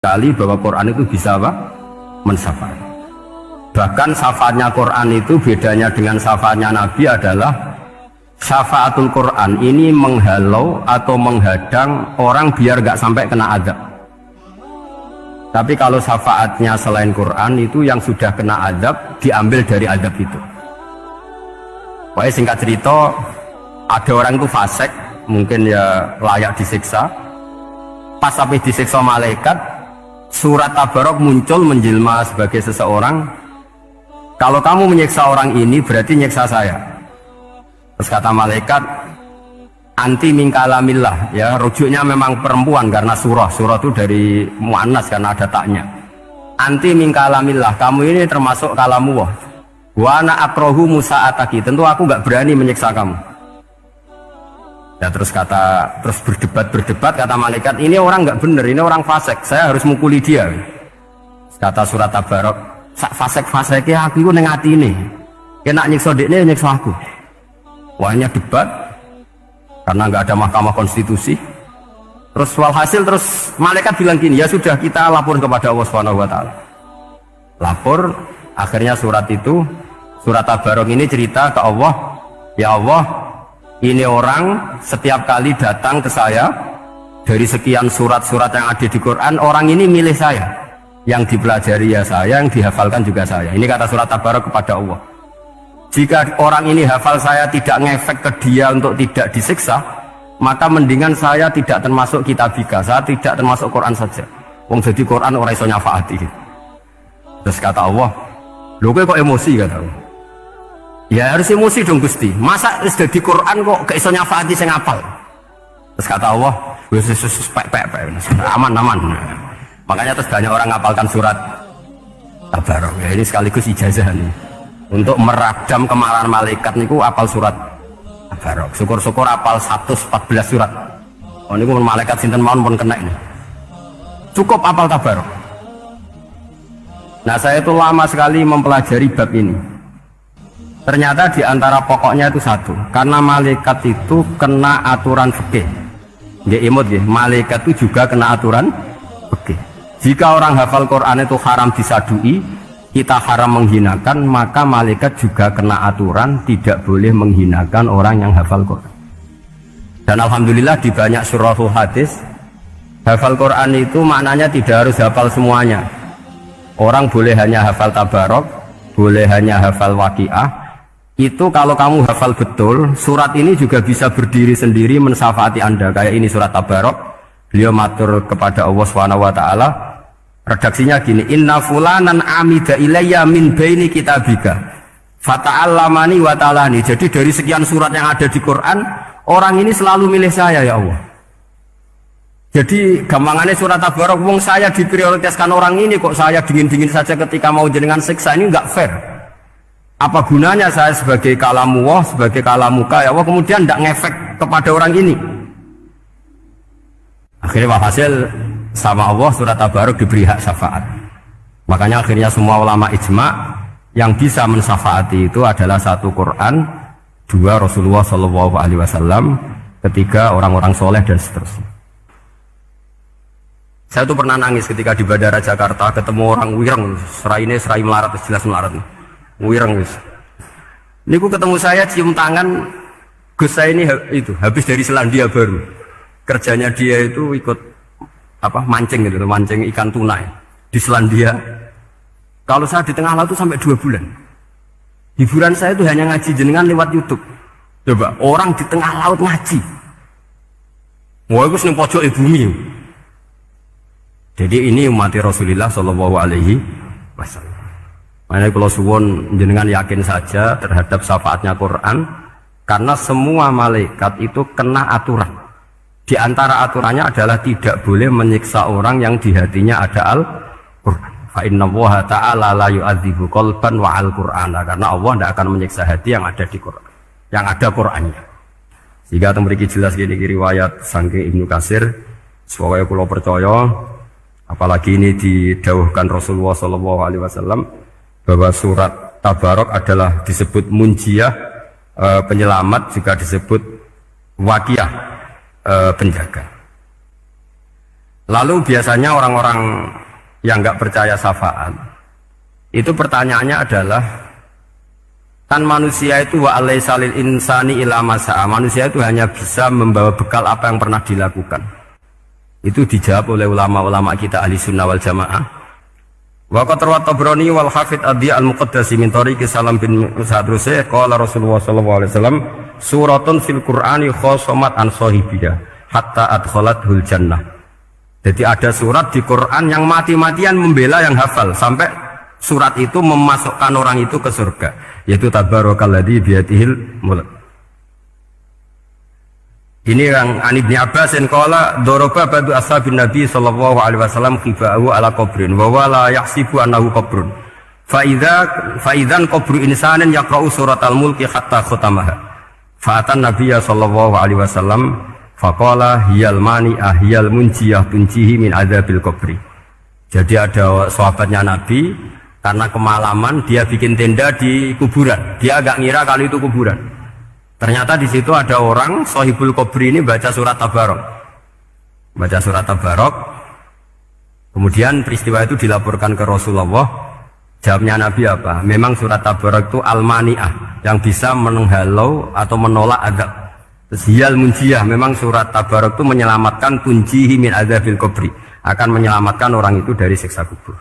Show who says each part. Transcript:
Speaker 1: sekali bahwa Quran itu bisa apa? Mensyafaat. Bahkan syafaatnya Quran itu bedanya dengan syafaatnya Nabi adalah syafaatul Quran ini menghalau atau menghadang orang biar gak sampai kena azab. Tapi kalau syafaatnya selain Quran itu yang sudah kena azab diambil dari azab itu. Pokoknya singkat cerita, ada orang itu fasik, mungkin ya layak disiksa. Pas sampai disiksa malaikat, surat Tabarok muncul menjelma sebagai seseorang. Kalau kamu menyiksa orang ini berarti nyiksa saya. Terus kata malaikat, anti min kalamillah, ya rujuknya memang perempuan karena surah itu dari muannas karena ada taknya. Anti min kalamillah, kamu ini termasuk kalamullah. Wa ana akrahu musa'ataki, tentu aku nggak berani menyiksa kamu. Ya terus berdebat kata malaikat, ini orang nggak bener, ini orang fasik, saya harus mukuli dia. Kata surat Tabarok, sak fasik-fasiknya aku itu neng atine. Kena nyiksa dekne nyiksa aku. Wahnya debat karena nggak ada mahkamah konstitusi. Terus walhasil terus malaikat bilang gini, ya sudah kita lapor kepada Allah Subhanahu wa taala. Lapor, akhirnya surat Tabarok ini cerita ke Allah, ya Allah, ini orang setiap kali datang ke saya dari sekian surat-surat yang ada di Quran, orang ini milih saya, yang dipelajari ya saya, yang dihafalkan juga saya. Ini kata surat Tabarok kepada Allah. Jika orang ini hafal saya tidak ngefek ke dia untuk tidak disiksa, maka mendingan saya tidak termasuk kitabika, saya tidak termasuk Quran saja. Wong jadi Quran orang iso nyafaati. Terus kata Allah, lho kowe kok emosi kata Allah. Ya harus emosi dong Gusti. Masa wis dadi Quran kok gak iso nyafaati sing apal. Terus kata Allah, wis aman. Makanya terus banyak orang ngapalkan surat Tabarok. Ya ini sekaligus ijazah nih. Untuk meradam kemarahan malaikat niku apal surat Tabarok. Syukur-syukur apal 114 surat. Oh niku malaikat sinten mawon pun kena ini. Cukup apal Tabarok. Nah saya itu lama sekali mempelajari bab ini. Ternyata di antara pokoknya itu satu, karena malaikat itu kena aturan fikih. Nggih imut nggih, malaikat itu juga kena aturan fikih. Jika orang hafal Quran itu haram disadui, kita haram menghinakan, maka malaikat juga kena aturan tidak boleh menghinakan orang yang hafal Quran. Dan alhamdulillah di banyak surahul hadis, hafal Quran itu maknanya tidak harus hafal semuanya. Orang boleh hanya hafal Tabarok, boleh hanya hafal Waqiah. Itu kalau kamu hafal betul, surat ini juga bisa berdiri sendiri mensyafaati Anda. Kayak ini surat Tabarok, beliau matur kepada Allah Subhanahu wa taala. Redaksinya gini, inna fulanan amida ilayya min baini kitabika fata'allamani wa ta'alani. Jadi dari sekian surat yang ada di Quran, orang ini selalu milih saya ya Allah. Jadi gampangannya surat Tabarok, wong saya diprioritaskan orang ini, kok saya dingin-dingin saja ketika mau jenengan siksa, ini enggak fair. Apa gunanya saya sebagai kalamullah, sebagai kalamuka ya Allah, kemudian tidak ngefek kepada orang ini. Akhirnya hasil sama Allah surat Tabarok diberi hak syafaat. Makanya akhirnya semua ulama ijma yang bisa mensyafaati itu adalah satu Quran, dua Rasulullah SAW, ketiga orang-orang soleh dan seterusnya. Saya tuh pernah nangis ketika di Bandara Jakarta ketemu orang wireng, serai melarat, jelas melarat. Wireng wis. Niku ketemu saya cium tangan, Gus saya ini itu habis dari Selandia Baru. Kerjanya dia itu ikut mancing gitu, mancing ikan tuna di Selandia. Kalau saya di tengah laut itu sampai 2 bulan. Hiburan saya itu hanya ngaji jenengan lewat YouTube. Coba orang di tengah laut ngaji. Wah itu ning pojok bumi. Jadi ini umat Rasulullah Shallallahu Alaihi Wasallam. Makanya kalau suwon jenengan yakin saja terhadap syafaatnya Quran, karena semua malaikat itu kena aturan. Di antara aturannya adalah tidak boleh menyiksa orang yang di hatinya ada Al-Quran. Fa innallaha ta'ala la yu'adzibu qalban wa al-Qur'ana, karena Allah tidak akan menyiksa hati yang ada di Quran, yang ada Qurannya. Sehingga memiliki jelas gini riwayat saking Ibnu Katsir, supaya kula percaya, apalagi ini didhawuhkan Rasulullah SAW, bahwa surat Tabarok adalah disebut munjiyah, penyelamat, juga disebut Waqiah, penjaga. Lalu biasanya orang-orang yang nggak percaya syafaat itu pertanyaannya adalah, kan manusia itu wa alaysa lil insani illa ma sa'a, manusia itu hanya bisa membawa bekal apa yang pernah dilakukan. Itu dijawab oleh ulama-ulama kita ahli sunnah wal jamaah. Wa qad rawat Tabrani wal Hafidz Ad-Diya al-Muqaddasi min tariqi Salam bin Sadrusih qala Rasulullah sallallahu alaihi wasallam suratun fil Qur'ani khosomat an sahibiha hatta adkhalathul jannah. Jadi ada surat di Quran yang mati-matian membela yang hafal sampai surat itu memasukkan orang itu ke surga, yaitu tabarakalladzi biyadihil mulk. Ini yang An Ibnu Abbasin qala daraba ba'du ashabin Nabi sallallahu alaihi wasallam khiba'u ala qabrin wa wala yahsibu annahu qabrun. Fa idzan qabru insanin yaqra'u suratal mulki hatta khatamaha. Fa atan Nabiyya sallallahu alaihi wasallam faqala hiyal mani'ah hiyal munjiyah tunjihi min adzabil qabri. Jadi ada sahabatnya Nabi, karena kemalaman dia bikin tenda di kuburan. Dia agak ngira kalau itu kuburan. Ternyata di situ ada orang Sohibul Qabri ini baca surat Tabarok. Baca surat Tabarok. Kemudian peristiwa itu dilaporkan ke Rasulullah. Jawabnya Nabi apa? Memang surat Tabarok itu al-mani'ah, yang bisa menghalau atau menolak azab. Terus hiyal munjiyah, memang surat Tabarok itu menyelamatkan tunjihi min adzabil qabri, akan menyelamatkan orang itu dari siksa kubur.